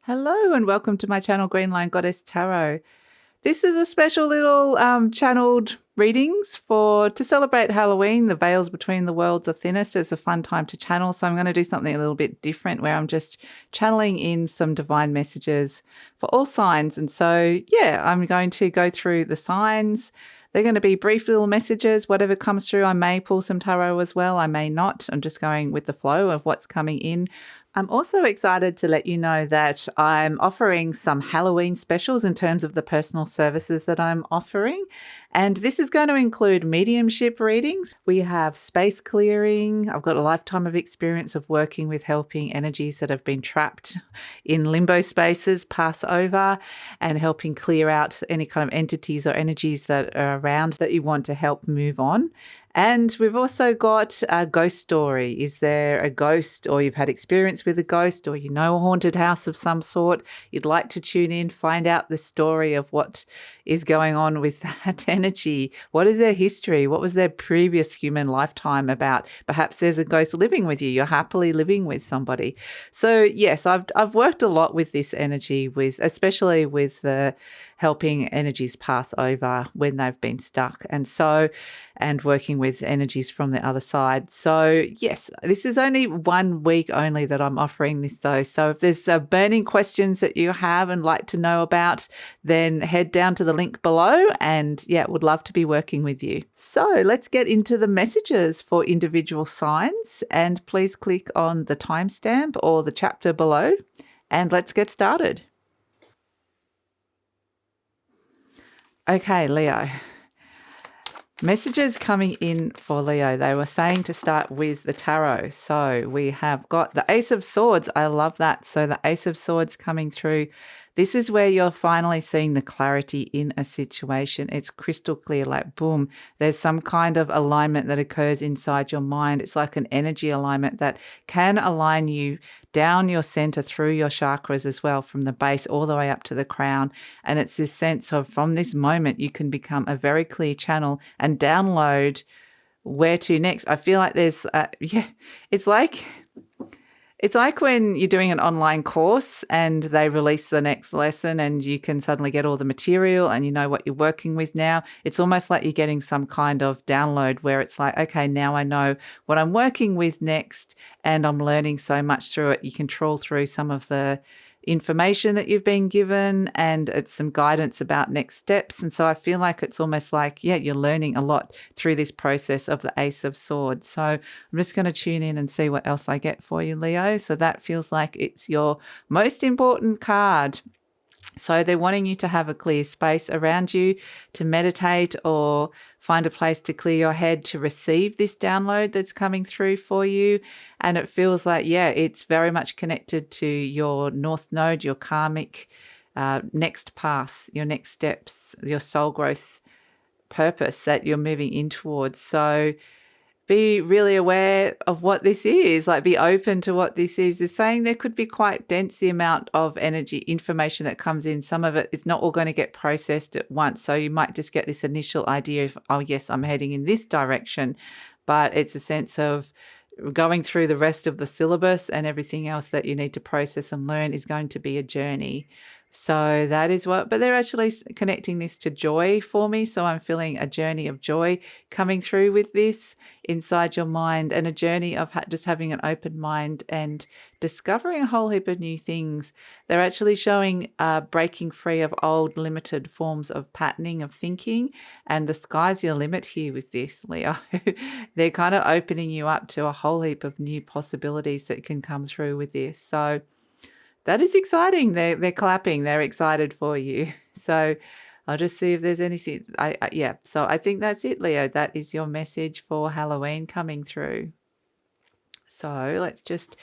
Hello and welcome to my channel, Green Line Goddess Tarot. This is a special little channeled readings to celebrate Halloween. The veils between the worlds are thinnest. It's a fun time to channel, so I'm going to do something a little bit different where I'm just channeling in some divine messages for all signs. And so, yeah, I'm going to go through the signs. They're going to be brief little messages. Whatever comes through, I may pull some tarot as well. I may not. I'm just going with the flow of what's coming in. I'm also excited to let you know that I'm offering some Halloween specials in terms of the personal services that I'm offering. And this is going to include mediumship readings. We have space clearing. I've got a lifetime of experience of working with helping energies that have been trapped in limbo spaces pass over and helping clear out any kind of entities or energies that are around that you want to help move on. And we've also got a ghost story. Is there a ghost, or you've had experience with a ghost, or you know a haunted house of some sort? You'd like to tune in, find out the story of what is going on with that energy. What is their history? What was their previous human lifetime about? Perhaps there's a ghost living with you. You're happily living with somebody. So yes, I've worked a lot with this energy, especially with the helping energies pass over when they've been stuck, and working with energies from the other side. So yes, this is only 1 week only that I'm offering this though. So if there's burning questions that you have and like to know about, then head down to the link below and yeah, would love to be working with you. So let's get into the messages for individual signs, and please click on the timestamp or the chapter below and let's get started. Okay, Leo. Messages coming in for Leo. They were saying to start with the tarot. So we have got the Ace of Swords. I love that. So the Ace of Swords coming through. This is where you're finally seeing the clarity in a situation. It's crystal clear, like boom, there's some kind of alignment that occurs inside your mind. It's like an energy alignment that can align you down your center through your chakras as well, from the base all the way up to the crown. And it's this sense of from this moment, you can become a very clear channel and download where to next. I feel like there's, it's like when you're doing an online course and they release the next lesson and you can suddenly get all the material and you know what you're working with now. It's almost like you're getting some kind of download where it's like, okay, now I know what I'm working with next and I'm learning so much through it. You can trawl through some of the information that you've been given and it's some guidance about next steps. And so I feel like it's almost like, yeah, you're learning a lot through this process of the Ace of Swords. So I'm just going to tune in and see what else I get for you, Leo. So that feels like it's your most important card. So they're wanting you to have a clear space around you to meditate or find a place to clear your head to receive this download that's coming through for you. And it feels like, yeah, it's very much connected to your North Node, your karmic next path, your next steps, your soul growth purpose that you're moving in towards. So be really aware of what this is, like be open to what this is. They're saying there could be quite dense the amount of energy information that comes in. Some of it is not all going to get processed at once. So you might just get this initial idea of, oh yes, I'm heading in this direction. But it's a sense of going through the rest of the syllabus and everything else that you need to process and learn is going to be a journey. So that is but they're actually connecting this to joy for me. So I'm feeling a journey of joy coming through with this inside your mind, and a journey of just having an open mind and discovering a whole heap of new things. They're actually showing breaking free of old limited forms of patterning of thinking, and the sky's your limit here with this, Leo. They're kind of opening you up to a whole heap of new possibilities that can come through with this. So that is exciting. They're clapping. They're excited for you. So I'll just see if there's anything. Yeah. So I think that's it, Leo. That is your message for Halloween coming through. So let's just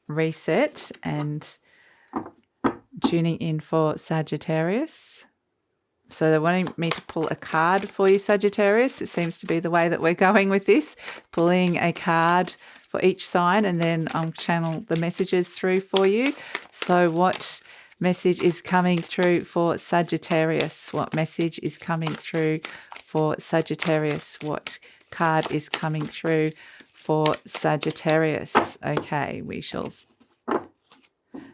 reset and tuning in for Sagittarius. So they're wanting me to pull a card for you, Sagittarius. It seems to be the way that we're going with this, pulling a card for each sign, and then I'll channel the messages through for you. So what message is coming through for Sagittarius? What message is coming through for Sagittarius? What card is coming through for Sagittarius? Okay, we shall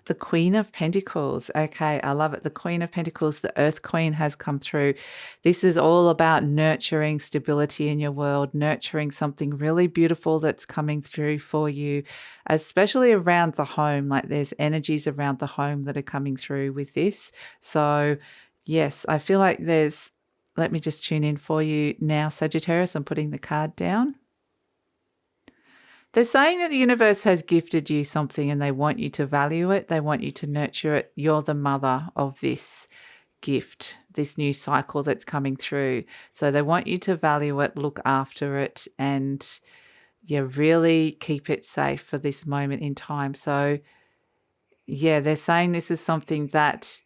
The Queen of Pentacles. Okay, I love it. The Queen of Pentacles, the Earth Queen has come through. This is all about nurturing stability in your world, nurturing something really beautiful that's coming through for you, especially around the home. Like there's energies around the home that are coming through with this. So yes, I feel like there's, let me just tune in for you now, Sagittarius. I'm putting the card down. They're saying that the universe has gifted you something and they want you to value it. They want you to nurture it. You're the mother of this gift, this new cycle that's coming through. So they want you to value it, look after it, and yeah, really keep it safe for this moment in time. So yeah, they're saying this is something that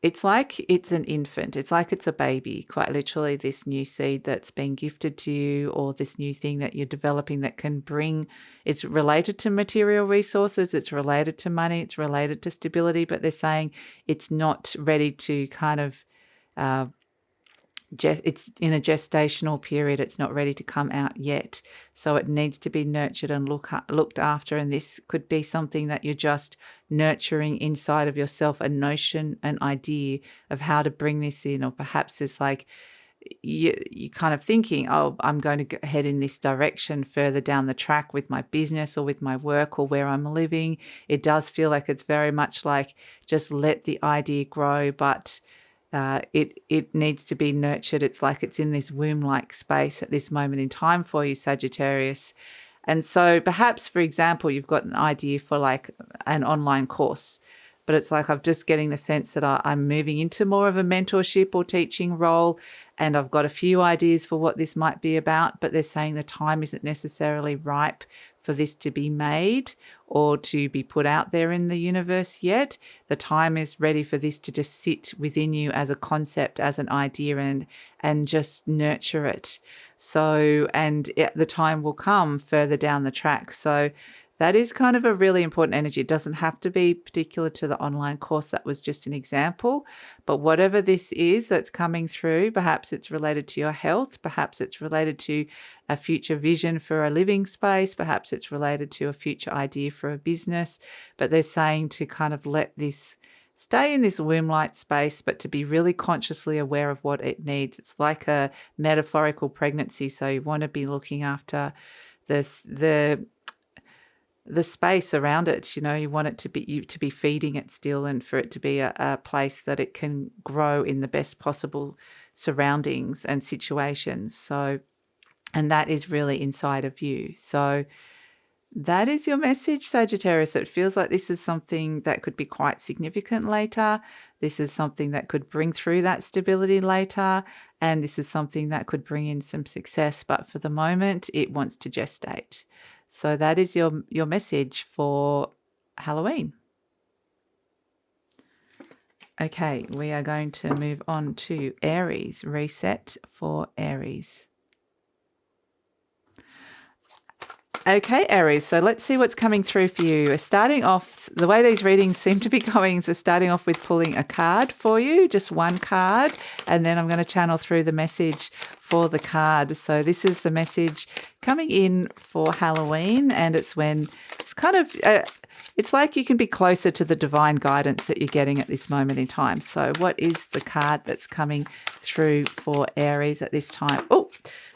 it's like it's an infant. It's like it's a baby, quite literally, this new seed that's been gifted to you, or this new thing that you're developing that can bring, it's related to material resources, it's related to money, it's related to stability, but they're saying it's not ready to kind of, it's in a gestational period. It's not ready to come out yet. So it needs to be nurtured and looked after. And this could be something that you're just nurturing inside of yourself, a notion, an idea of how to bring this in. Or perhaps it's like you kind of thinking, oh, I'm going to head in this direction further down the track with my business or with my work or where I'm living. It does feel like it's very much like just let the idea grow, but it needs to be nurtured. It's like it's in this womb-like space at this moment in time for you, Sagittarius. And so perhaps, for example, you've got an idea for like an online course, but it's like I'm just getting the sense that I'm moving into more of a mentorship or teaching role, and I've got a few ideas for what this might be about, but they're saying the time isn't necessarily ripe for this to be made or to be put out there in the universe yet. The time is ready for this to just sit within you as a concept, as an idea, and just nurture it. So, and the time will come further down the track. So that is kind of a really important energy. It doesn't have to be particular to the online course. That was just an example. But whatever this is that's coming through, perhaps it's related to your health, perhaps it's related to a future vision for a living space, perhaps it's related to a future idea for a business. But they're saying to kind of let this stay in this womb-like space, but to be really consciously aware of what it needs. It's like a metaphorical pregnancy. So you want to be looking after the space around it. You want it to be feeding it still, and for it to be a place that it can grow in the best possible surroundings and situations. So, and that is really inside of you. So that is your message, Sagittarius. It feels like this is something that could be quite significant later. This is something that could bring through that stability later. And this is something that could bring in some success. But for the moment, it wants to gestate. So that is your message for Halloween. Okay, we are going to move on to Aries. Reset for Aries. Okay, Aries, so let's see what's coming through for you. We're starting off, the way these readings seem to be going is we're starting off with pulling a card for you, just one card, and then I'm going to channel through the message for the card. So this is the message coming in for Halloween, and it's when it's kind of, it's like you can be closer to the divine guidance that you're getting at this moment in time. So what is the card that's coming through for Aries at this time? Oh,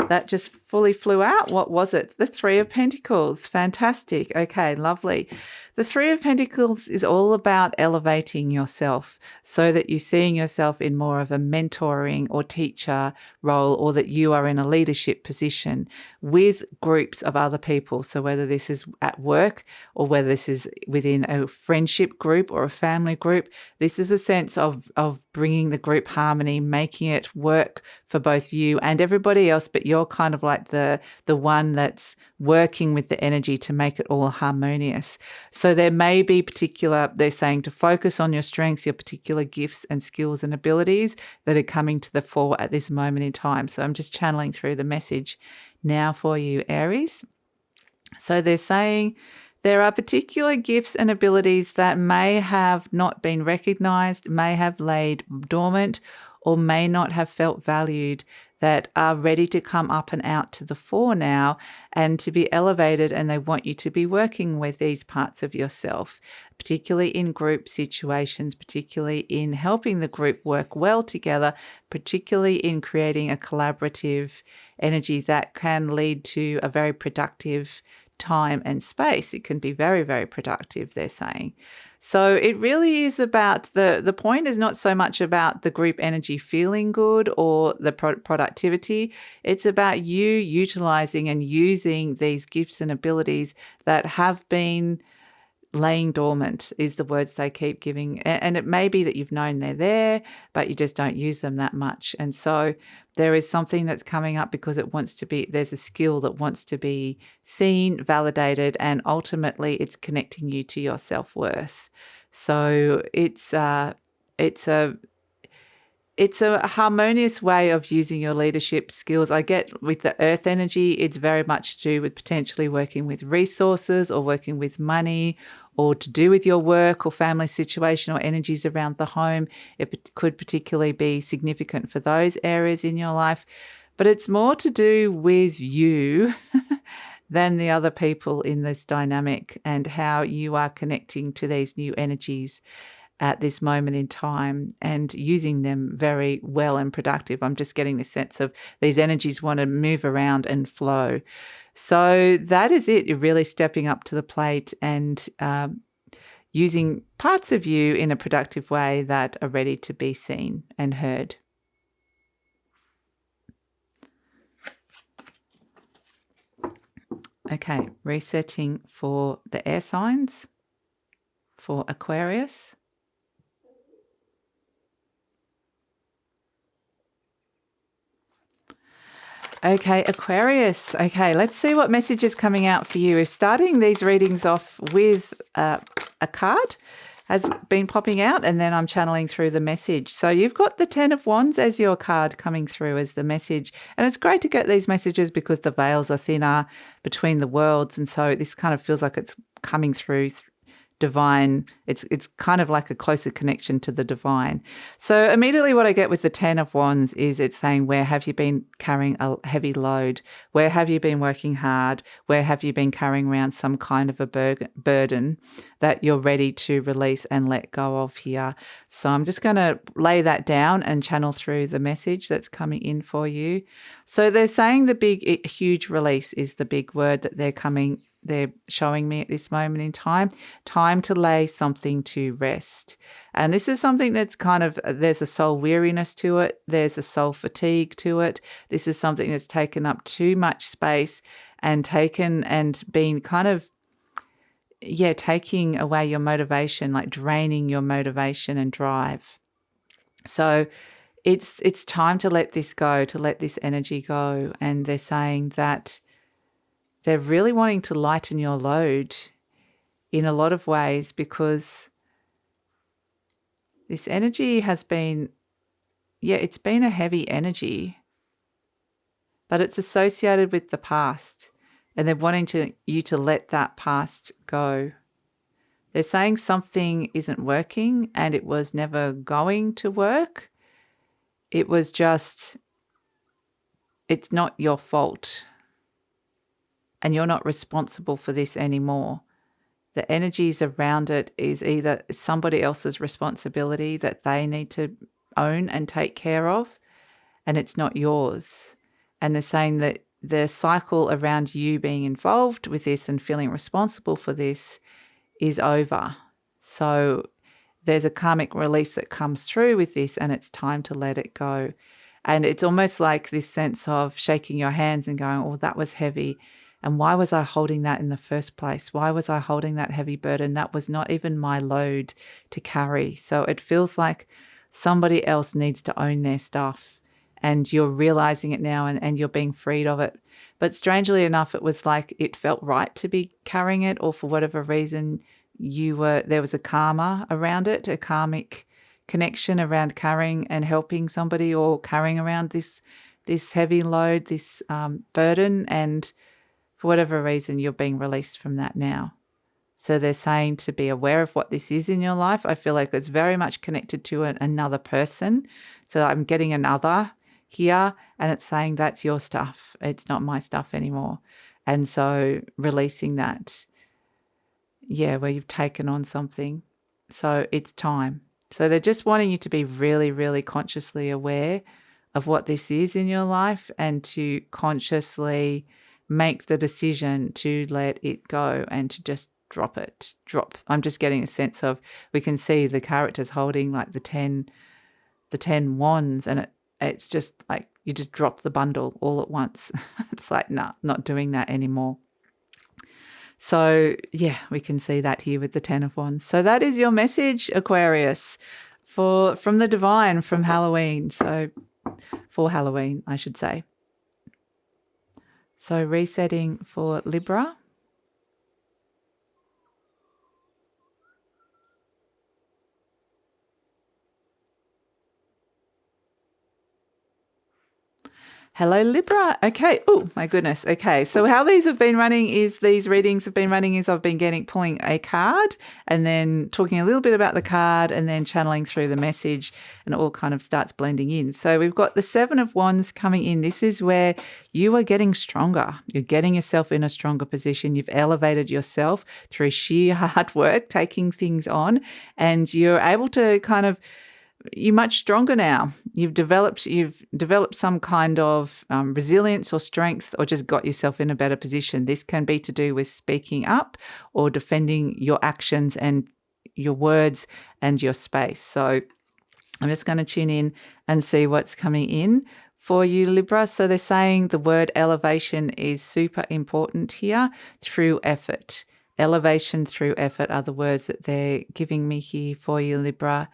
that just fully flew out. What was it? The Three of Pentacles. Fantastic. Okay, lovely. The Three of Pentacles is all about elevating yourself so that you're seeing yourself in more of a mentoring or teacher role, or that you are in a leadership position with groups of other people. So whether this is at work or whether this is within a friendship group or a family group, this is a sense of bringing the group harmony, making it work for both you and everybody else, but you're kind of like the one that's working with the energy to make it all harmonious. So there may be they're saying to focus on your strengths, your particular gifts and skills and abilities that are coming to the fore at this moment in time. So I'm just channeling through the message now for you, Aries. So they're saying there are particular gifts and abilities that may have not been recognized, may have laid dormant, or may not have felt valued, that are ready to come up and out to the fore now and to be elevated, and they want you to be working with these parts of yourself, particularly in group situations, particularly in helping the group work well together, particularly in creating a collaborative energy that can lead to a very productive time and space. It can be very, very productive, they're saying. So it really is about the point is not so much about the group energy feeling good or the productivity. It's about you utilizing and using these gifts and abilities that have been laying dormant, is the words they keep giving. And it may be that you've known they're there, but you just don't use them that much. And so there is something that's coming up because it wants to be, there's a skill that wants to be seen, validated, and ultimately it's connecting you to your self-worth. So it's a harmonious way of using your leadership skills. I get with the earth energy, it's very much to do with potentially working with resources or working with money or to do with your work or family situation or energies around the home. It could particularly be significant for those areas in your life. But it's more to do with you than the other people in this dynamic and how you are connecting to these new energies at this moment in time and using them very well and productive. I'm just getting the sense of these energies want to move around and flow. So that is it. You're really stepping up to the plate and using parts of you in a productive way that are ready to be seen and heard. Okay, resetting for the air signs for Aquarius. Okay, Aquarius. Okay, let's see what message is coming out for you. We're starting these readings off with a card has been popping out, and then I'm channeling through the message. So you've got the 10 of Wands as your card coming through as the message. And it's great to get these messages because the veils are thinner between the worlds. And so this kind of feels like it's coming through divine. It's kind of like a closer connection to the divine. So immediately what I get with the 10 of Wands is it's saying, where have you been carrying a heavy load? Where have you been working hard? Where have you been carrying around some kind of a burden that you're ready to release and let go of here? So I'm just going to lay that down and channel through the message that's coming in for you. So they're saying the huge release is the big word that they're showing me at this moment in time to lay something to rest. And this is something that's kind of, there's a soul weariness to it. There's a soul fatigue to it. This is something that's taken up too much space and been kind of, taking away your motivation, like draining your motivation and drive. So it's time to let this go, to let this energy go. And they're saying that they're really wanting to lighten your load in a lot of ways because this energy has been, it's been a heavy energy, but it's associated with the past and they're wanting you to let that past go. They're saying something isn't working and it was never going to work. It was just, it's not your fault. And you're not responsible for this anymore. The energies around it is either somebody else's responsibility that they need to own and take care of, and it's not yours. And they're saying that the cycle around you being involved with this and feeling responsible for this is over. So there's a karmic release that comes through with this, and it's time to let it go. And it's almost like this sense of shaking your hands and going, oh, that was heavy. And why was I holding that in the first place? Why was I holding that heavy burden? That was not even my load to carry. So it feels like somebody else needs to own their stuff and you're realizing it now and you're being freed of it. But strangely enough, it was like it felt right to be carrying it, or for whatever reason there was a karma around it, a karmic connection around carrying and helping somebody or carrying around this heavy load, this burden, and for whatever reason, you're being released from that now. So they're saying to be aware of what this is in your life. I feel like it's very much connected to another person. So I'm getting another here, and it's saying that's your stuff. It's not my stuff anymore. And so releasing that, where you've taken on something. So it's time. So they're just wanting you to be really, really consciously aware of what this is in your life and to consciously make the decision to let it go and to just drop it. I'm just getting a sense of, we can see the characters holding like the 10 wands, and it's just like you just drop the bundle all at once. It's like, nah, not doing that anymore. So yeah, we can see that here with the 10 of Wands. So that is your message, Aquarius, from the divine, from Halloween. So for Halloween, I should say. So resetting for Libra. Hello, Libra. Okay. Oh, my goodness. Okay. So how these readings have been running is I've been pulling a card and then talking a little bit about the card and then channeling through the message, and it all kind of starts blending in. So we've got the 7 of Wands coming in. This is where you are getting stronger. You're getting yourself in a stronger position. You've elevated yourself through sheer hard work, taking things on, and you're able to you're much stronger now. You've developed some kind of resilience or strength, or just got yourself in a better position. This can be to do with speaking up or defending your actions and your words and your space. So I'm just going to tune in and see what's coming in for you, Libra. So they're saying the word elevation is super important here, through effort. Elevation through effort are the words that they're giving me here for you, Libra.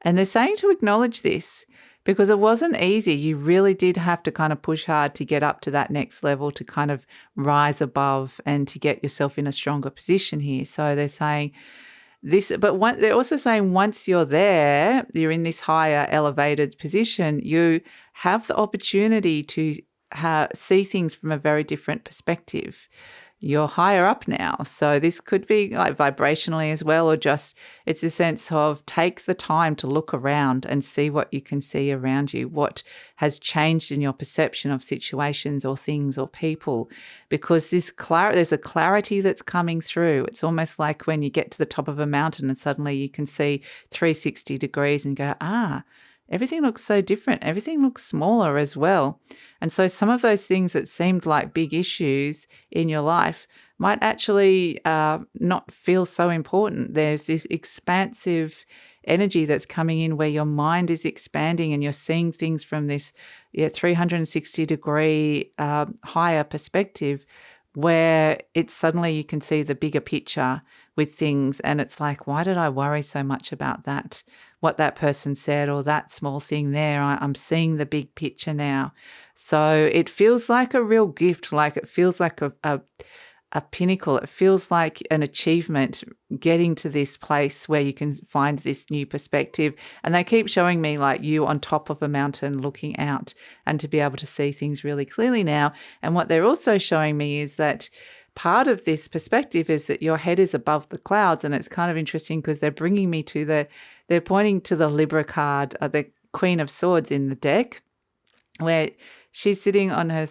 And they're saying to acknowledge this, because it wasn't easy. You really did have to kind of push hard to get up to that next level, to kind of rise above and to get yourself in a stronger position here. So they're saying this, but they're also saying once you're there, you're in this higher elevated position, you have the opportunity to see things from a very different perspective. You're higher up now. So this could be like vibrationally as well, or just it's a sense of take the time to look around and see what you can see around you, what has changed in your perception of situations or things or people, because there's a clarity that's coming through. It's almost like when you get to the top of a mountain and suddenly you can see 360 degrees and go, everything looks so different. Everything looks smaller as well. And so some of those things that seemed like big issues in your life might actually not feel so important. There's this expansive energy that's coming in where your mind is expanding and you're seeing things from this 360 degree higher perspective, where it's suddenly you can see the bigger picture with things, and it's like, why did I worry so much about that, what that person said or that small thing there? I'm seeing the big picture now. So it feels like a real gift, like it feels like a pinnacle. It feels like an achievement, getting to this place where you can find this new perspective. And they keep showing me like you on top of a mountain looking out, and to be able to see things really clearly now. And what they're also showing me is that part of this perspective is that your head is above the clouds. And it's kind of interesting because they're bringing me to they're pointing to the Libra card, the Queen of Swords in the deck, where she's sitting on a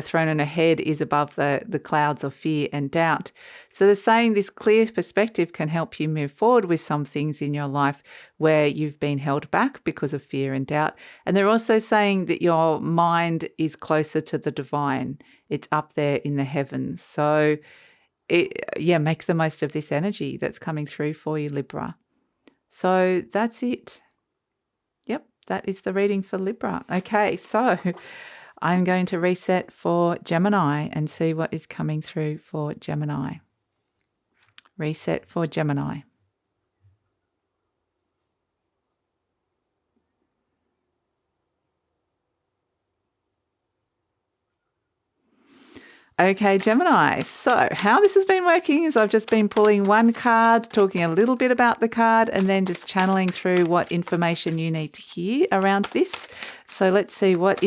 throne and her head is above the clouds of fear and doubt. So they're saying this clear perspective can help you move forward with some things in your life where you've been held back because of fear and doubt. And they're also saying that your mind is closer to the divine. It's up there in the heavens. So make the most of this energy that's coming through for you, Libra. So that's it. Yep, that is the reading for Libra. Okay, so I'm going to reset for Gemini and see what is coming through for Gemini. Reset for Gemini. Okay, Gemini. So how this has been working is I've just been pulling one card, talking a little bit about the card, and then just channeling through what information you need to hear around this. So let's see what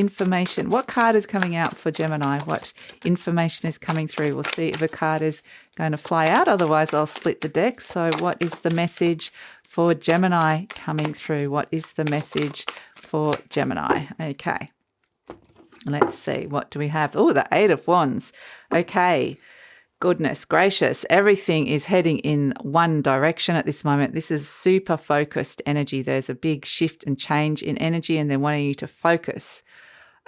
card is coming out for Gemini, what information is coming through. We'll see if a card is going to fly out. Otherwise, I'll split the deck. So what is the message for Gemini coming through? What is the message for for Gemini. Okay. Let's see. What do we have? Oh, the Eight of Wands. Okay. Goodness gracious. Everything is heading in one direction at this moment. This is super focused energy. There's a big shift and change in energy, and they're wanting you to focus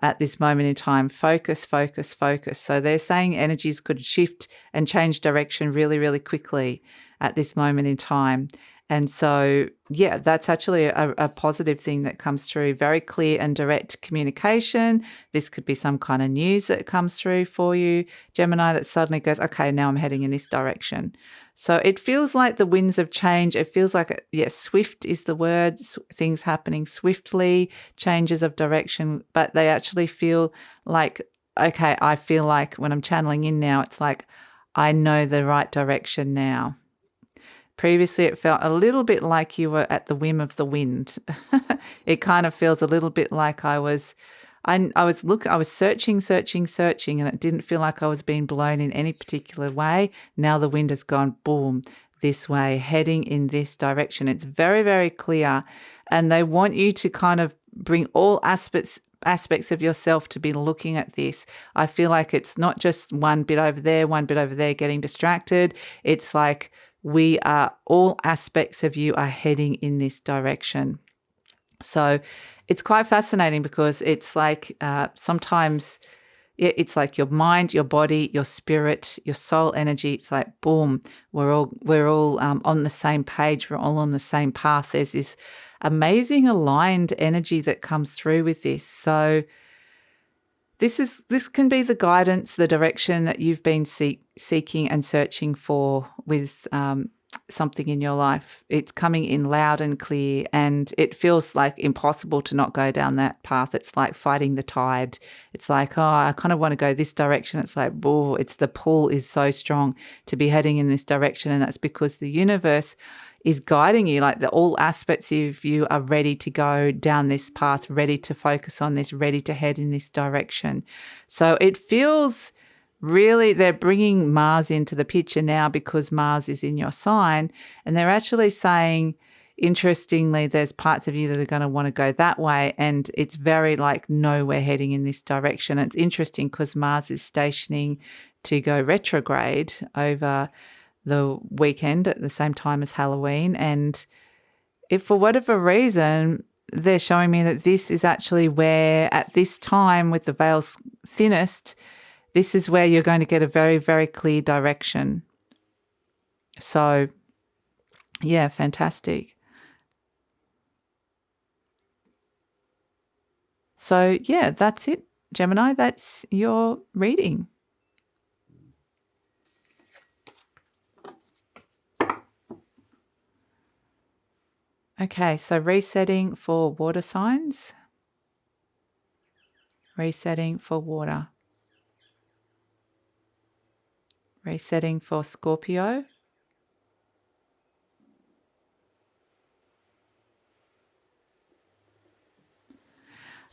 at this moment in time. Focus, focus, focus. So they're saying energies could shift and change direction really, really quickly at this moment in time. And so, yeah, that's actually a positive thing that comes through. Very clear and direct communication. This could be some kind of news that comes through for you, Gemini, that suddenly goes, okay, now I'm heading in this direction. So it feels like the winds of change. It feels like, swift is the word, things happening swiftly, changes of direction, but they actually feel like, okay, I feel like when I'm channeling in now, it's like, I know the right direction now. Previously, it felt a little bit like you were at the whim of the wind. It kind of feels a little bit like I was searching, and it didn't feel like I was being blown in any particular way. Now the wind has gone, boom, this way, heading in this direction. It's very, very clear. And they want you to kind of bring all aspects of yourself to be looking at this. I feel like it's not just one bit over there, getting distracted. It's like, all aspects of you are heading in this direction. So it's quite fascinating because it's like sometimes it's like your mind, your body, your spirit, your soul energy. It's like, boom, we're all on the same page. We're all on the same path. There's this amazing aligned energy that comes through with this. So this can be the guidance, the direction that you've been seeking and searching for with something in your life. It's coming in loud and clear, and it feels like impossible to not go down that path. It's like fighting the tide. It's like, oh, I kind of want to go this direction. It's like, oh, the pull is so strong to be heading in this direction, and that's because the universe is guiding you, like all aspects of you are ready to go down this path, ready to focus on this, ready to head in this direction. So it feels really, they're bringing Mars into the picture now because Mars is in your sign, and they're actually saying, interestingly, there's parts of you that are going to want to go that way, and it's very like, no, we're heading in this direction. It's interesting because Mars is stationing to go retrograde over the weekend at the same time as Halloween. And if for whatever reason, they're showing me that this is actually where at this time with the veils thinnest, this is where you're going to get a very, very clear direction. So, yeah, fantastic. So, yeah, that's it, Gemini. That's your reading. Okay, so resetting for water signs. Resetting for water. Resetting for Scorpio.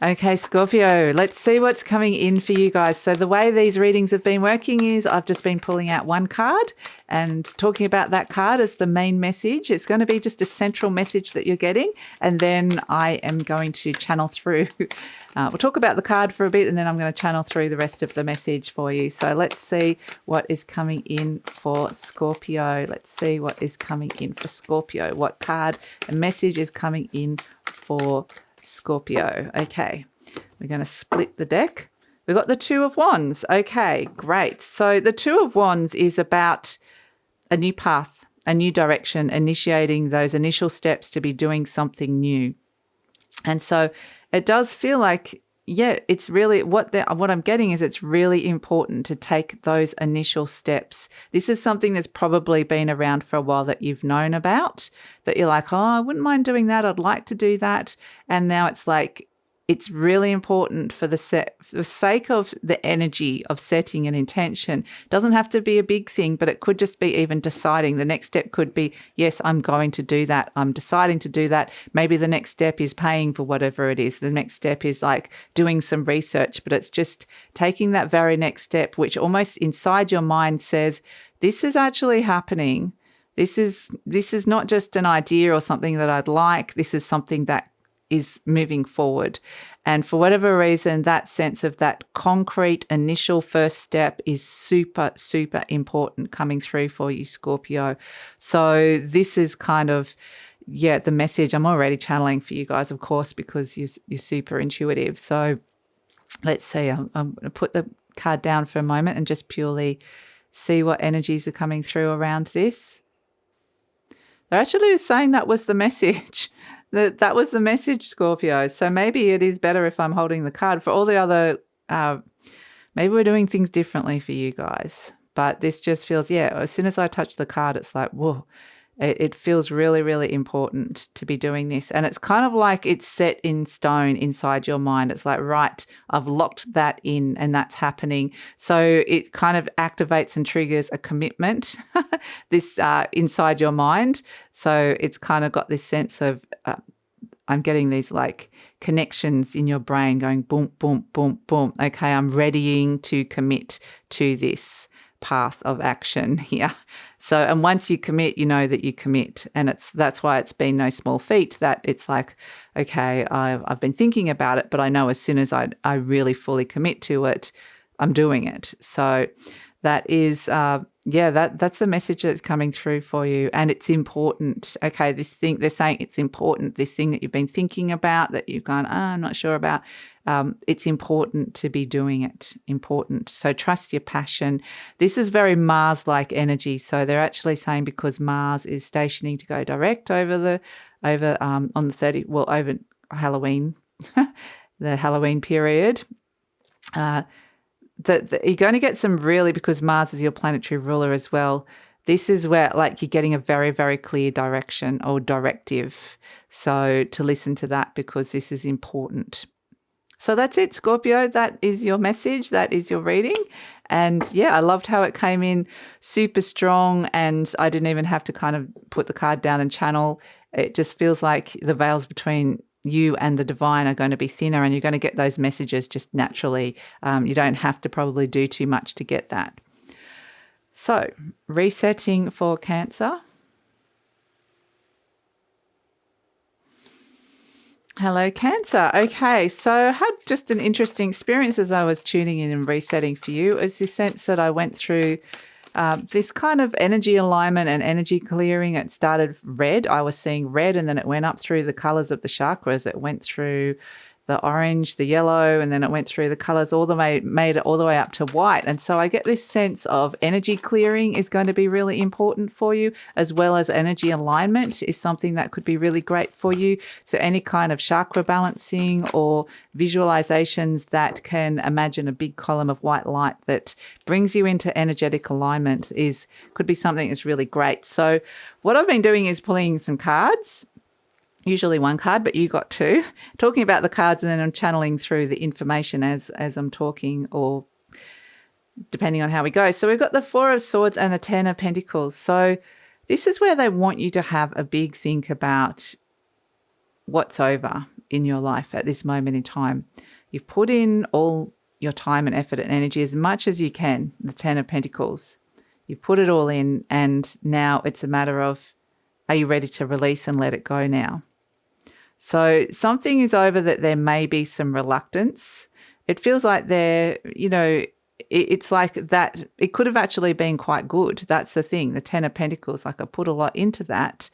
Okay, Scorpio, let's see what's coming in for you guys. So the way these readings have been working is I've just been pulling out one card and talking about that card as the main message. It's going to be just a central message that you're getting, and then I am going to channel through. We'll talk about the card for a bit, and then I'm going to channel through the rest of the message for you. So let's see what is coming in for Scorpio. Let's see what is coming in for Scorpio. What card and message is coming in for Scorpio? Okay, we're going to split the deck. We've got the Two of Wands. Okay, great. So the Two of Wands is about a new path, a new direction, initiating those initial steps to be doing something new. And so it does feel like, yeah, it's really what I'm getting is it's really important to take those initial steps. This is something that's probably been around for a while that you've known about, that you're like, oh, I wouldn't mind doing that. I'd like to do that. And now it's like, it's really important for the sake of the energy of setting an intention. It doesn't have to be a big thing, but it could just be even deciding. The next step could be, yes, I'm going to do that. I'm deciding to do that. Maybe the next step is paying for whatever it is. The next step is like doing some research, but it's just taking that very next step, which almost inside your mind says, this is actually happening. This is not just an idea or something that I'd like. This is something that is moving forward. And for whatever reason, that sense of that concrete initial first step is super, super important coming through for you, Scorpio. So this is kind of, yeah, the message I'm already channeling for you guys, of course, because you're super intuitive. So let's see, I'm going to put the card down for a moment and just purely see what energies are coming through around this. They're actually saying that was the message. That was the message, Scorpio. So maybe it is better if I'm holding the card. For all the other, maybe we're doing things differently for you guys. But this just feels, yeah, as soon as I touch the card, it's like, whoa. It feels really, really important to be doing this. And it's kind of like it's set in stone inside your mind. It's like, right, I've locked that in and that's happening. So it kind of activates and triggers a commitment this inside your mind. So it's kind of got this sense of, I'm getting these like connections in your brain going boom, boom, boom, boom. Okay, I'm readying to commit to this path of action here. So, and once you commit, you know that you commit. And that's why it's been no small feat, that it's like, okay, I've been thinking about it, but I know as soon as I really fully commit to it, I'm doing it. So that is, that's the message that's coming through for you. And it's important. Okay, this thing, they're saying it's important, this thing that you've been thinking about, that you've gone, I'm not sure about. It's important to be doing it, important. So trust your passion. This is very Mars-like energy. So they're actually saying because Mars is stationing to go direct on the 30th, well, over Halloween, the Halloween period, that you're going to get some really, because Mars is your planetary ruler as well, this is where like you're getting a very, very clear direction or directive. So to listen to that, because this is important. So that's it, Scorpio. That is your message. That is your reading. And yeah, I loved how it came in super strong, and I didn't even have to kind of put the card down and channel. It just feels like the veils between you and the divine are going to be thinner, and you're going to get those messages just naturally. You don't have to probably do too much to get that. So resetting for Cancer. Hello, Cancer. Okay, so I had just an interesting experience as I was tuning in and resetting for you. It's the sense that I went through this kind of energy alignment and energy clearing. It started red. I was seeing red, and then it went up through the colors of the chakras. It went through the orange, the yellow, and then it went through the colors all the way, made it all the way up to white. And so I get this sense of energy clearing is going to be really important for you, as well as energy alignment is something that could be really great for you. So any kind of chakra balancing or visualizations that can imagine a big column of white light that brings you into energetic alignment could be something that's really great. So what I've been doing is pulling some cards, usually one card, but you got two, talking about the cards, and then I'm channeling through the information as I'm talking, or depending on how we go. So we've got the Four of Swords and the Ten of Pentacles. So this is where they want you to have a big think about what's over in your life at this moment in time. You've put in all your time and effort and energy as much as you can, the Ten of Pentacles. You've put it all in, and now it's a matter of, are you ready to release and let it go now? So something is over that there may be some reluctance. It feels like it's like that. It could have actually been quite good. That's the thing. The Ten of Pentacles, like I put a lot into that.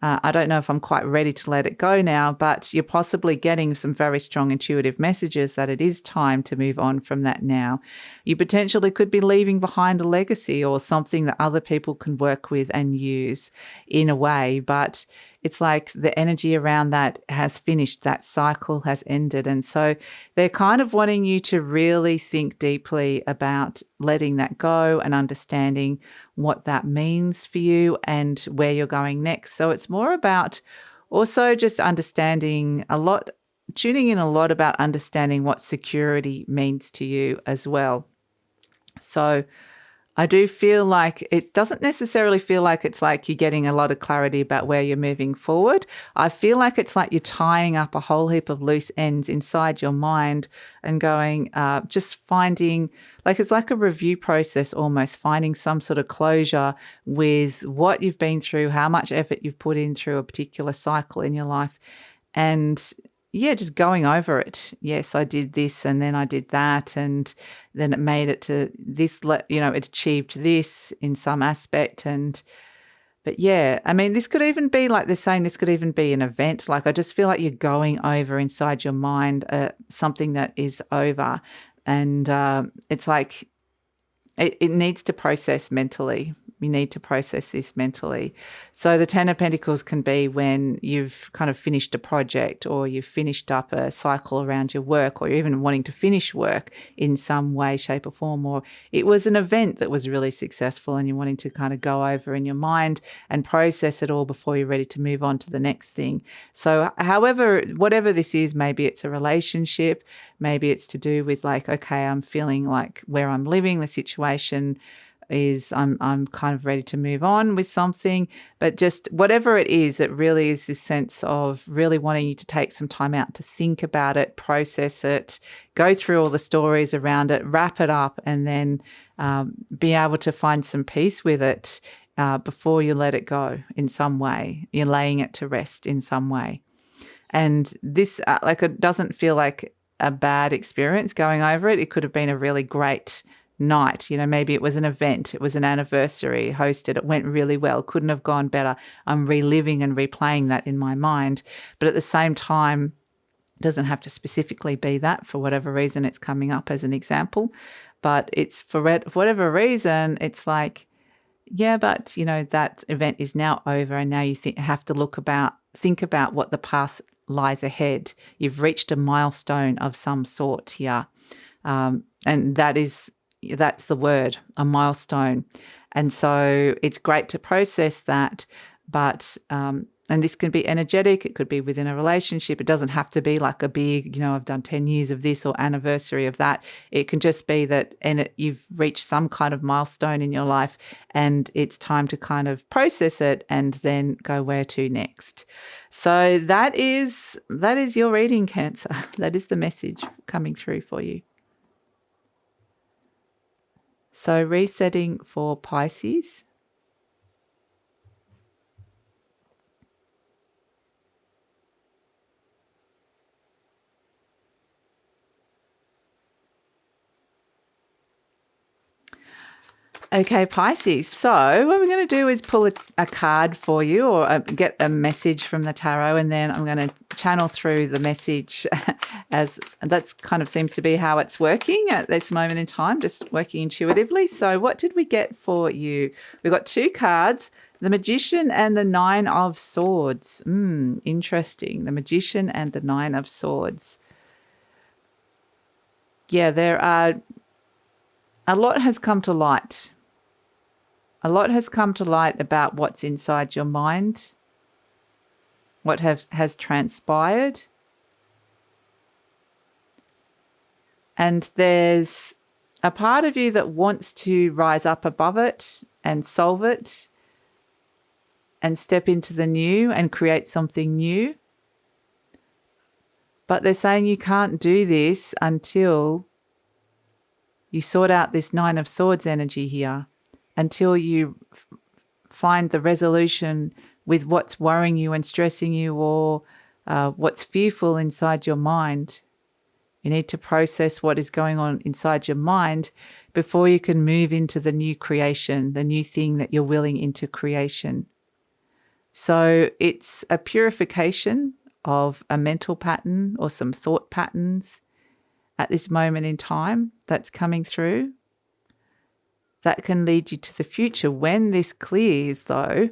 I don't know if I'm quite ready to let it go now, but you're possibly getting some very strong intuitive messages that it is time to move on from that now. You potentially could be leaving behind a legacy or something that other people can work with and use in a way, but it's like the energy around that has finished, that cycle has ended. And so they're kind of wanting you to really think deeply about letting that go and understanding what that means for you and where you're going next. So it's more about also just understanding tuning in a lot about understanding what security means to you as well. So I do feel like it doesn't necessarily feel like it's like you're getting a lot of clarity about where you're moving forward. I feel like it's like you're tying up a whole heap of loose ends inside your mind and going, just finding, like it's like a review process almost, finding some sort of closure with what you've been through, how much effort you've put in through a particular cycle in your life. And yeah, just going over it. Yes, I did this and then I did that, and then it made it to this, it achieved this in some aspect. But yeah, I mean, this could even be like they're saying, this could even be an event. Like I just feel like you're going over inside your mind something that is over, and it's like it needs to process mentally. You need to process this mentally. So the 10 of Pentacles can be when you've kind of finished a project, or you've finished up a cycle around your work, or you're even wanting to finish work in some way, shape or form, or it was an event that was really successful and you're wanting to kind of go over in your mind and process it all before you're ready to move on to the next thing. So whatever this is, maybe it's a relationship, maybe it's to do with like, okay, I'm feeling like where I'm living, the situation is I'm kind of ready to move on with something. But just whatever it is, it really is this sense of really wanting you to take some time out to think about it, process it, go through all the stories around it, wrap it up, and then be able to find some peace with it before you let it go in some way. You're laying it to rest in some way. And this, it doesn't feel like a bad experience going over it. It could have been a really great night. Maybe it was an event, it was an anniversary hosted, it went really well, couldn't have gone better. I'm reliving and replaying that in my mind. But at the same time, it doesn't have to specifically be that. For whatever reason, it's coming up as an example. But it's for whatever reason, it's like, yeah, but that event is now over, and now you have to think about what the path lies ahead. You've reached a milestone of some sort here, and that's the word, a milestone. And so it's great to process that, but and this can be energetic, it could be within a relationship. It doesn't have to be like a big, I've done 10 years of this or anniversary of that. It can just be that you've reached some kind of milestone in your life, and it's time to kind of process it and then go where to next. So that is your reading, Cancer. That is the message coming through for you. So resetting for Pisces. Okay, Pisces. So what we're going to do is pull a card for you, or get a message from the tarot, and then I'm going to channel through the message as that's kind of seems to be how it's working at this moment in time, just working intuitively. So what did we get for you? We got 2 cards, the Magician and the 9 of Swords. Interesting. The Magician and the 9 of Swords. Yeah, a lot has come to light. A lot has come to light about what's inside your mind, what has transpired. And there's a part of you that wants to rise up above it and solve it and step into the new and create something new. But they're saying you can't do this until you sort out this 9 of Swords energy here, until you find the resolution with what's worrying you and stressing you, or what's fearful inside your mind. You need to process what is going on inside your mind before you can move into the new creation, the new thing that you're willing into creation. So it's a purification of a mental pattern or some thought patterns at this moment in time that's coming through. That can lead you to the future. When this clears, though,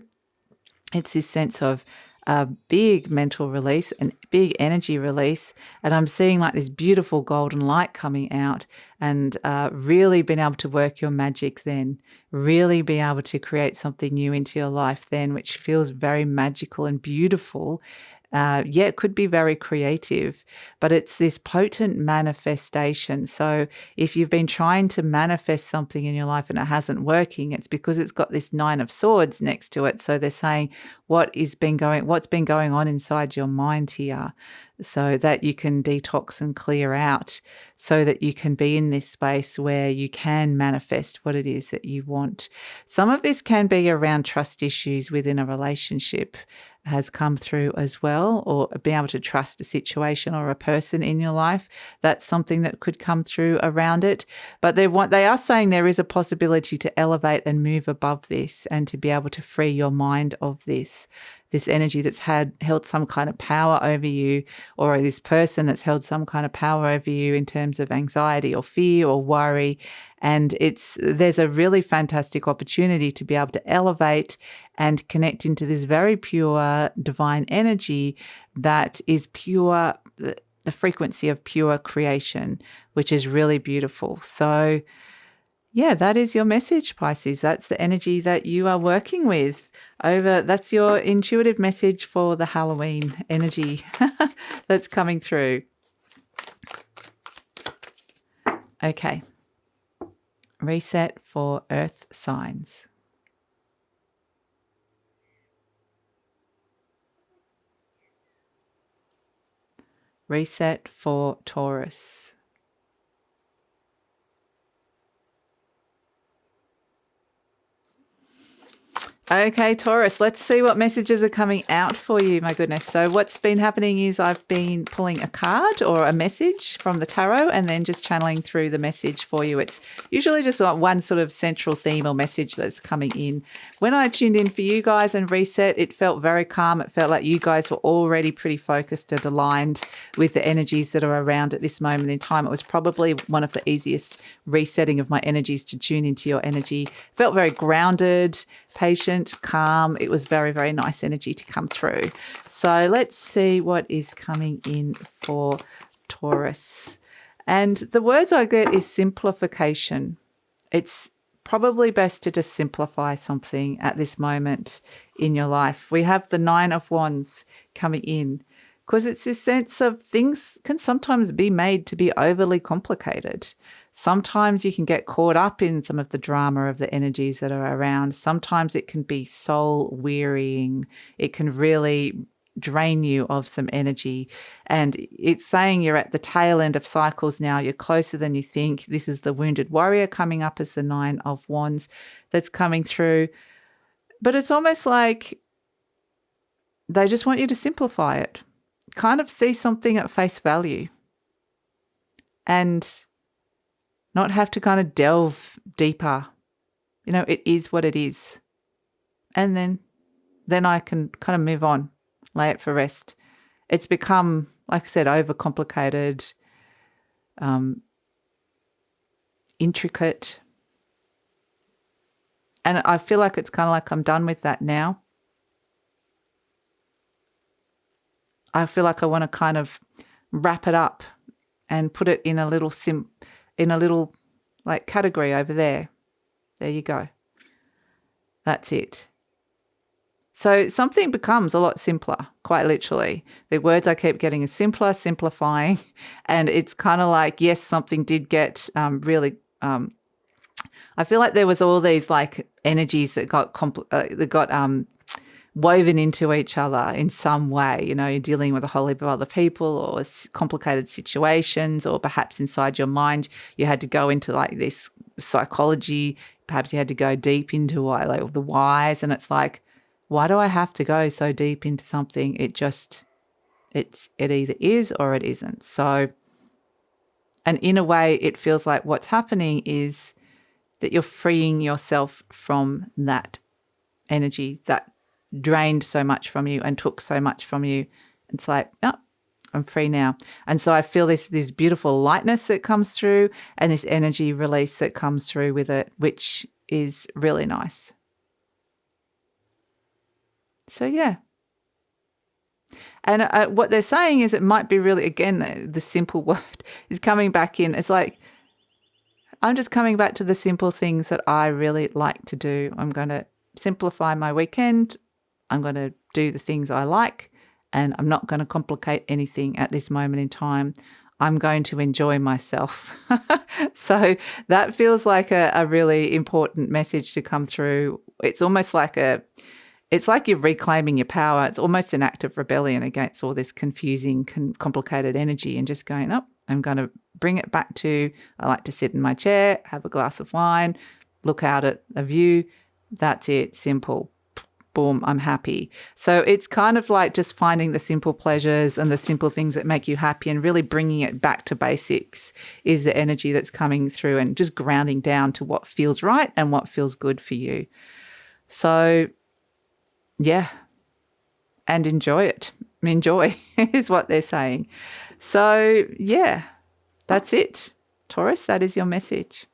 it's this sense of a big mental release and big energy release. And I'm seeing like this beautiful golden light coming out, and really being able to work your magic then, really be able to create something new into your life then, which feels very magical and beautiful. It could be very creative, but it's this potent manifestation. So if you've been trying to manifest something in your life and it hasn't working, it's because it's got this 9 of Swords next to it. So they're saying what's been going on inside your mind here, so that you can detox and clear out, so that you can be in this space where you can manifest what it is that you want. Some of this can be around trust issues within a relationship has come through as well, or being able to trust a situation or a person in your life. That's something that could come through around it. But they are saying there is a possibility to elevate and move above this, and to be able to free your mind of this energy that's held some kind of power over you, or this person that's held some kind of power over you in terms of anxiety or fear or worry. And there's a really fantastic opportunity to be able to elevate and connect into this very pure divine energy that is pure, the frequency of pure creation, which is really beautiful. So yeah, that is your message, Pisces. That's the energy that you are working with. That's your intuitive message for the Halloween energy that's coming through. Okay. Reset for Earth signs. Reset for Taurus. Okay, Taurus, let's see what messages are coming out for you. My goodness. So what's been happening is I've been pulling a card or a message from the tarot and then just channeling through the message for you. It's usually just like one sort of central theme or message that's coming in. When I tuned in for you guys and reset, it felt very calm. It felt like you guys were already pretty focused and aligned with the energies that are around at this moment in time. It was probably one of the easiest resetting of my energies to tune into your energy. Felt very grounded, patient, calm. It was very, very nice energy to come through. So let's see what is coming in for Taurus. And the words I get is simplification. It's probably best to just simplify something at this moment in your life. We have the 9 of Wands coming in, because it's this sense of things can sometimes be made to be overly complicated. Sometimes you can get caught up in some of the drama of the energies that are around. Sometimes it can be soul wearying. It can really drain you of some energy. And it's saying you're at the tail end of cycles now. You're closer than you think. This is the wounded warrior coming up as the 9 of Wands that's coming through. But it's almost like they just want you to simplify it. Kind of see something at face value and not have to kind of delve deeper. You know, it is what it is. And then I can kind of move on, lay it for rest. It's become, like I said, overcomplicated, intricate. And I feel like it's kind of like I'm done with that now. I feel like I want to kind of wrap it up and put it in a little like category over there. There you go. That's it. So something becomes a lot simpler, quite literally. The words I keep getting is simpler, simplifying, and it's kind of like, yes, something did get really. I feel like there was all these like energies that got woven into each other in some way. You know, you're dealing with a whole heap of other people or complicated situations, or perhaps inside your mind you had to go into like this psychology. Perhaps you had to go deep into like the whys, and it's like, why do I have to go so deep into something? It either is or it isn't. So, and in a way it feels like what's happening is that you're freeing yourself from that energy that drained so much from you and took so much from you. It's like, oh, I'm free now. And so I feel this beautiful lightness that comes through and this energy release that comes through with it, which is really nice. So yeah. And what they're saying is it might be really, again, the simple word is coming back in. It's like, I'm just coming back to the simple things that I really like to do. I'm going to simplify my weekend. I'm going to do the things I like, and I'm not going to complicate anything at this moment in time. I'm going to enjoy myself. So that feels like a really important message to come through. It's almost like it's like you're reclaiming your power. It's almost an act of rebellion against all this confusing, complicated energy, and just going, oh, I'm going to bring it back to, I like to sit in my chair, have a glass of wine, look out at a view. That's it. Simple. Boom, I'm happy. So it's kind of like just finding the simple pleasures and the simple things that make you happy and really bringing it back to basics is the energy that's coming through, and just grounding down to what feels right and what feels good for you. So, yeah, and enjoy it. Enjoy is what they're saying. So, yeah, that's it. Taurus, that is your message.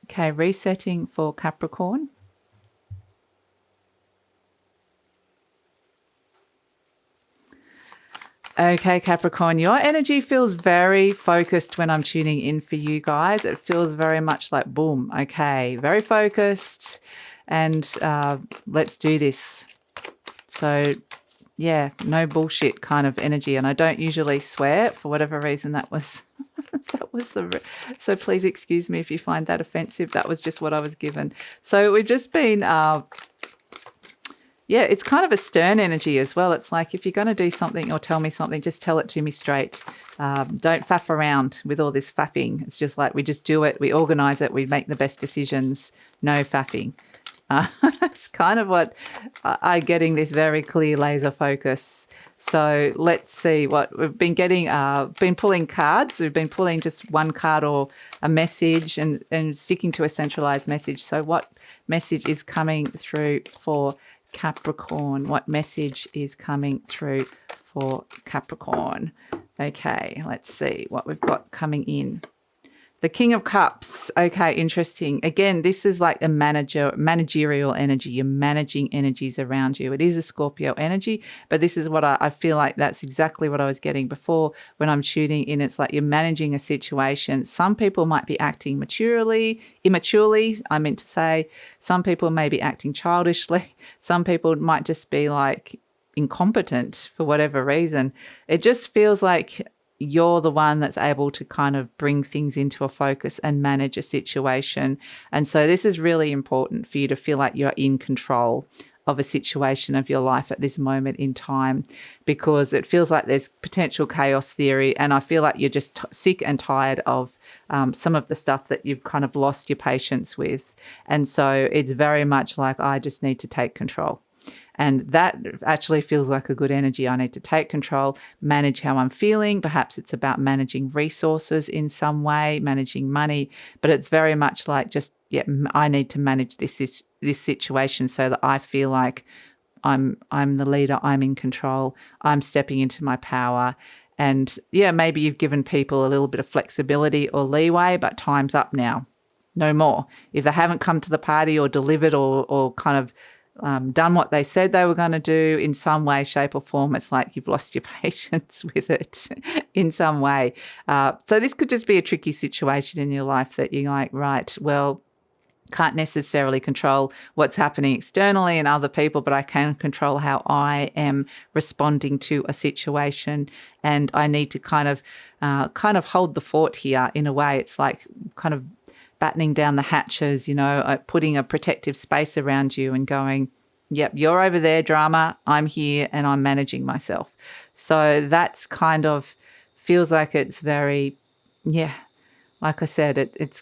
Okay, resetting for Capricorn. Okay, Capricorn, your energy feels very focused when I'm tuning in for you guys. It feels very much like, boom, okay, very focused, and let's do this. So, yeah, no bullshit kind of energy. And I don't usually swear. For whatever reason, that was so please excuse me if you find that offensive. That was just what I was given. So we've just been yeah, it's kind of a stern energy as well. It's like, if you're going to do something or tell me something, just tell it to me straight. Don't faff around with all this faffing. It's just like, we just do it, we organise it, we make the best decisions. No faffing. It's kind of what I'm getting, this very clear laser focus. So let's see what we've been getting. Been pulling cards. We've been pulling just one card or a message, and sticking to a centralized message. So what message is coming through for Capricorn? What message is coming through for Capricorn? Okay, let's see what we've got coming in. The King of Cups. Okay, interesting. Again, this is like a managerial energy. You're managing energies around you. It is a Scorpio energy, but this is what I feel like that's exactly what I was getting before when I'm tuning in. It's like you're managing a situation. Some people might be acting immaturely, I meant to say. Some people may be acting childishly. Some people might just be like incompetent for whatever reason. It just feels like you're the one that's able to kind of bring things into a focus and manage a situation. And so this is really important for you to feel like you're in control of a situation of your life at this moment in time, because it feels like there's potential chaos theory, and I feel like you're just sick and tired of some of the stuff that you've kind of lost your patience with. And so it's very much like, I just need to take control. And that actually feels like a good energy. I need to take control, manage how I'm feeling. Perhaps it's about managing resources in some way, managing money, but it's very much like just, yeah, I need to manage this situation so that I feel like I'm the leader, I'm in control, I'm stepping into my power. And yeah, maybe you've given people a little bit of flexibility or leeway, but time's up now. No more. If they haven't come to the party or delivered or kind of done what they said they were going to do in some way, shape or form, it's like you've lost your patience with it in some way. So this could just be a tricky situation in your life that you're like, right, well, can't necessarily control what's happening externally and other people, but I can control how I am responding to a situation. And I need to kind of hold the fort here in a way. It's like kind of battening down the hatches, putting a protective space around you and going, yep, you're over there, drama, I'm here and I'm managing myself. So that's kind of feels like it's very, yeah, like I said, it's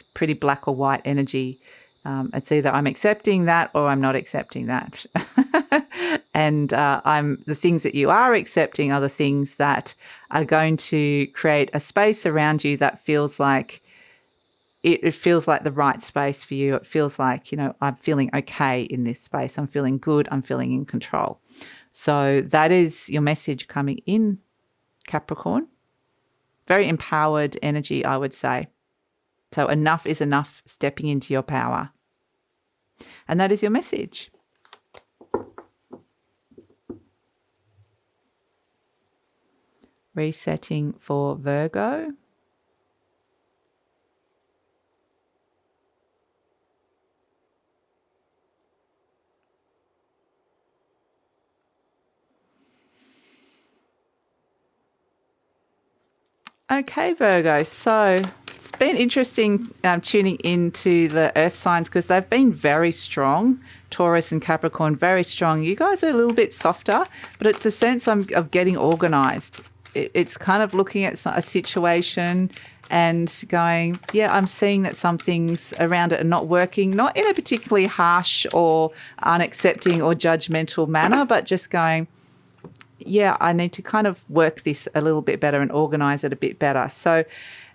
pretty black or white energy. It's either I'm accepting that or I'm not accepting that. And the things that you are accepting are the things that are going to create a space around you that feels like it feels like the right space for you. It feels like, I'm feeling okay in this space. I'm feeling good. I'm feeling in control. So that is your message coming in, Capricorn. Very empowered energy, I would say. So enough is enough, stepping into your power. And that is your message. Resetting for Virgo. Okay, Virgo, so it's been interesting tuning into the earth signs because they've been very strong. Taurus and Capricorn, very strong. You guys are a little bit softer, but it's a sense of getting organised. It's kind of looking at a situation and going, yeah, I'm seeing that some things around it are not working, not in a particularly harsh or unaccepting or judgmental manner, but just going, yeah, I need to kind of work this a little bit better and organise it a bit better. So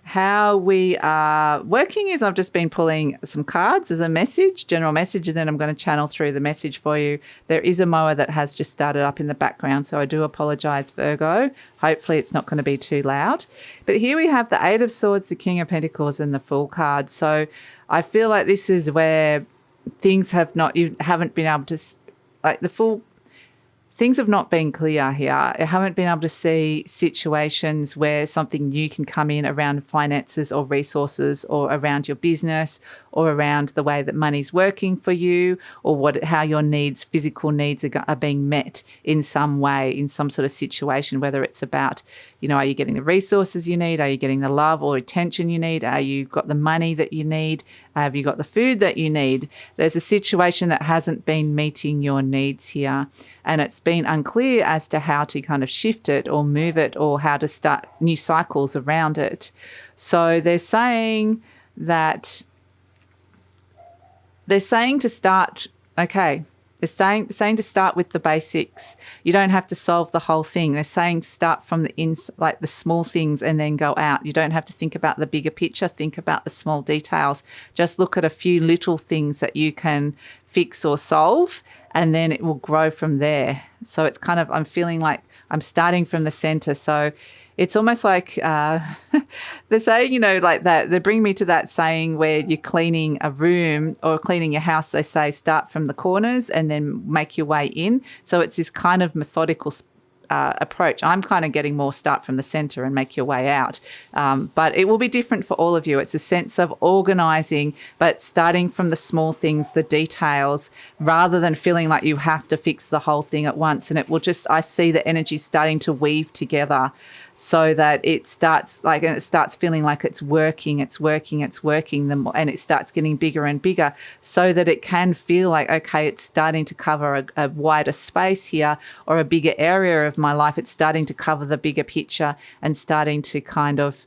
how we are working is I've just been pulling some cards as a message, general message, and then I'm going to channel through the message for you. There is a mower that has just started up in the background, so I do apologise, Virgo. Hopefully it's not going to be too loud. But here we have the Eight of Swords, the King of Pentacles, and the Fool card. So I feel like this is where things you haven't been able to, like the Fool, things have not been clear here. I haven't been able to see situations where something new can come in around finances or resources or around your business or around the way that money's working for you or how your needs, physical needs are being met in some way, in some sort of situation, whether it's about, are you getting the resources you need? Are you getting the love or attention you need? Are you got the money that you need? Have you got the food that you need? There's a situation that hasn't been meeting your needs here, and it's been unclear as to how to kind of shift it or move it or how to start new cycles around it. So they're saying to start, okay, they're saying to start with the basics. You don't have to solve the whole thing. They're saying to start from like the small things and then go out. You don't have to think about the bigger picture. Think about the small details. Just look at a few little things that you can fix or solve, and then it will grow from there. So it's kind of, I'm feeling like I'm starting from the center. So it's almost like they're saying, like that. They bring me to that saying where you're cleaning a room or cleaning your house. They say start from the corners and then make your way in. So it's this kind of methodical approach. I'm kind of getting more start from the center and make your way out. But it will be different for all of you. It's a sense of organizing, but starting from the small things, the details, rather than feeling like you have to fix the whole thing at once. And it will just, I see the energy starting to weave together so that it starts feeling like it's working, and it starts getting bigger and bigger so that it can feel like, okay, it's starting to cover a wider space here or a bigger area of my life. It's starting to cover the bigger picture and starting to kind of,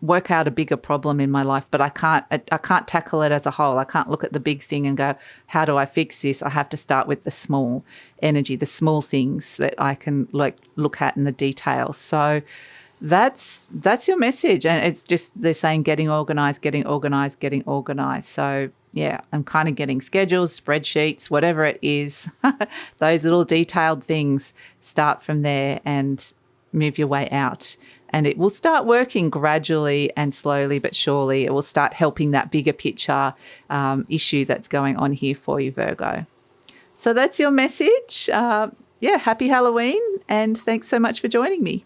work out a bigger problem in my life, but I can't tackle it as a whole. I can't look at the big thing and go, how do I fix this? I have to start with the small energy, the small things that I can look at in the details. So that's your message. And it's just, they're saying getting organized. So yeah, I'm kind of getting schedules, spreadsheets, whatever it is, those little detailed things, start from there and move your way out. And it will start working gradually and slowly but surely. It will start helping that bigger picture issue that's going on here for you, Virgo. So that's your message. Happy Halloween, and thanks so much for joining me.